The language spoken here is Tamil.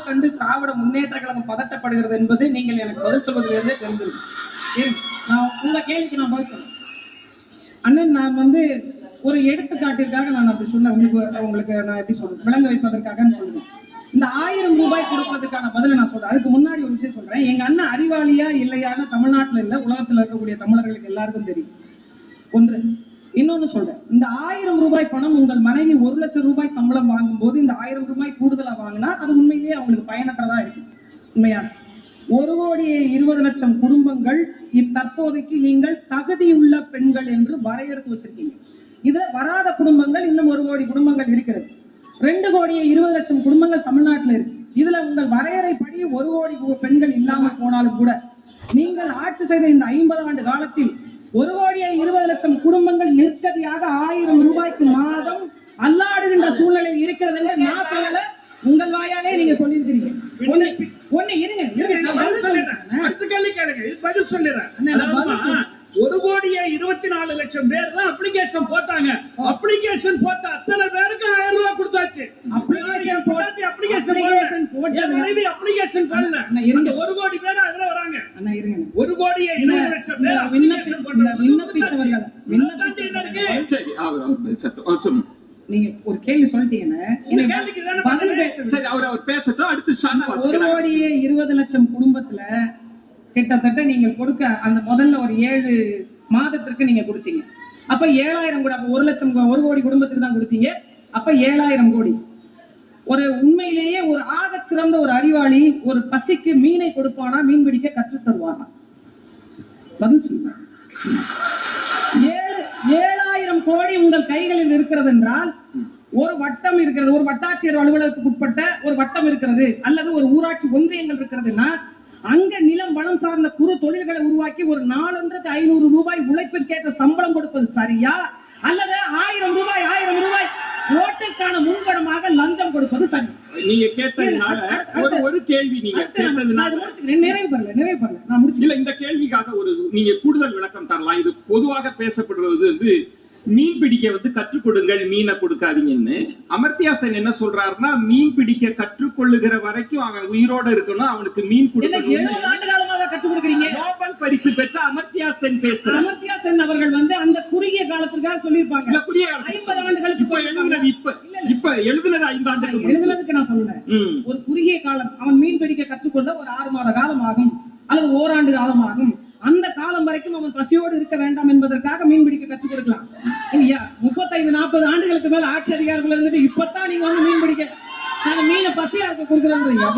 கண்டு திராவிட முன்னேற்ற கழகம் பதட்டப்படுகிறது என்பது நீங்கள் எனக்கு பதில் சொல்வதிலிருந்தே தெரிஞ்சிருக்கு. நான் உங்க கேள்விக்கு நான் பதில் சொல்றேன் அண்ணன். நான் வந்து ஒரு எடுத்துக்காட்டிற்காக நான் அப்படி சொன்னேன். உங்களுக்கு நான் எப்படி சொல்றேன், விளங்க வைப்பதற்காக சொல்றேன். இந்த 1000 ரூபாய் கொடுப்பதற்கான பதில நான் சொல்றேன். அதுக்கு முன்னாடி ஒரு விஷயம் சொல்றேன். எங்க அண்ணன் அறிவாளியா இல்லையான்னு தமிழ்நாட்டில் இல்ல உலகத்தில் இருக்கக்கூடிய தமிழர்களுக்கு எல்லாருக்கும் தெரியும். ஒன்று. இன்னொன்னு சொல்றேன், இந்த 1000 ரூபாய் பணம் உங்கள் மனைவி 1 லட்சம் ரூபாய் சம்பளம் வாங்கும் போது இந்த 1000 ரூபாய் கூடுதலா வாங்கினா அது உண்மையிலேயே அவங்களுக்கு பயனற்றதா இருக்கு. உண்மையா 1,20,00,000 குடும்பங்கள் தற்போதைக்கு நீங்கள் தகுதியுள்ள பெண்கள் என்று வரையறுத்து வச்சிருக்கீங்க. இதுல வராத குடும்பங்கள் இன்னும் 1 கோடி குடும்பங்கள் இருக்கிறது. 2,20,00,000 குடும்பங்கள் தமிழ்நாட்டில் இருக்கு. இதுல உங்கள் வரையறைப்படி 1 கோடி பெண்கள் இல்லாமல் போனாலும் கூட நீங்கள் ஆட்சி செய்த இந்த 50 ஆண்டு காலத்தில் 1,20,00,000 குடும்பங்கள் நிற்கதியாக 1000 ரூபாய்க்கு மாதம் அல்லாடுகின்ற சூழ்நிலை இருக்கிறது என்று நான் சொல்லல, உங்கள் வாயாலே நீங்க சொல்லியிருக்கிறீங்க. ஒண்ணு இருங்க பதில் சொல்லிடுறேன். 1,24,00,000 பேர் தான் அப்ளிகேஷன் போட்டாங்க. அப்ளிகேஷன் போட்ட அத்தனை பேருக்கு 1000 ரூபாய் கொடுத்தாச்சு. அப்ளிகேஷன் பண்ணல. இந்த 1 கோடி பேர் அதுல வராங்க. 1,20,00,000 பேர் அப்ளிகேஷன் விண்ணப்பித்தவர்கள். நீங்க ஒரு கேள்வி சொல்லிட்டீங்கன்னா அவர் பேசட்டும். அடுத்து 1,20,00,000 குடும்பத்துல கிட்டத்தட்ட நீங்க கொடுக்க அந்த முதல்ல ஒரு 7 மாதத்திற்கு நீங்க கொடுத்தீங்க. அப்ப 7,000 கோடி. அப்ப 1 லட்சம் 1 கோடி குடும்பத்துக்கு தான் கொடுத்தீங்க. அப்ப 7,000 கோடி. ஒரு உண்மையிலேயே ஒரு ஆக சிறந்த ஒரு அறிவாளி ஒரு பசிக்கு மீனை கொடுப்பானா, மீன் பிடிக்க கற்று தருவானா? பதில் சொல்லுங்க. 7,000 கோடி உங்கள் கைகளில் இருக்கிறது என்றால் ஒரு வட்டம் இருக்கிறது, ஒரு வட்டாட்சியர் அலுவலகத்துக்கு உட்பட்ட ஒரு வட்டம் இருக்கிறது, அல்லது ஒரு ஊராட்சி ஒன்றியங்கள் இருக்கிறதுன்னா அங்க நிலம் வளம் சார்ந்த குறு தொழில்களை உருவாக்கி ஒரு 4,500 ரூபாய் உழைப்பிற்கேற்ற சம்பளம் கொடுப்பது சரியா, அல்லது 1000 ரூபாய் ஓட்டுக்கான முன்பணமாக லஞ்சம் கொடுப்பது சரி? நீங்க கேட்டதுனால ஒரு கேள்வி நீங்க நிறைவு பண்ணல நான் முடிச்சு. இந்த கேள்விக்காக நீங்க கூடுதல் விளக்கம் தரலாம். இது பொதுவாக பேசப்படுவது வந்து மீன் பிடிக்க கற்றுக் கொடுங்கள், மீனை கொடுக்காதீங்கன்னு. அமர்த்தியா சென் என்ன சொல்றாருன்னா, மீன் பிடிக்க கற்றுக்கொள்ளுகிற வரைக்கும் அவன் உயிரோட இருக்கணும், அவனுக்கு மீன் கொடுக்கணும். நோபல் பரிசு பெற்ற அமர்த்தியா சென் பேசுறார். அமர்த்தியா சென் அவர்கள் அந்த குறுகிய காலத்திற்காக சொல்லியிருப்பாங்க. 50 ஆண்டுகளுக்கு இப்ப எழுதுனது 5 ஆண்டுகள் எழுதுனதுக்கு நான் சொல்றேன். ஒரு குறுகிய காலம் அவன் மீன் பிடிக்க கற்றுக்கொள்ள ஒரு 6 மாத காலம் ஆகும், அல்லது ஓராண்டு காலம் ஆகும். அந்த காலம் வரைக்கும் அவன் பசியோடு இருக்க வேண்டாம் என்பதற்காக மீன் பிடிக்க கற்றுக் கொடுக்கலாம். 35-40 ஆண்டுகளுக்கு மேல ஆட்சி அதிகாரத்தில் இருந்துட்டு இப்பதான் நீங்க மீன் பிடிக்க மீனை பசியா இருக்க கொடுக்குறேன்.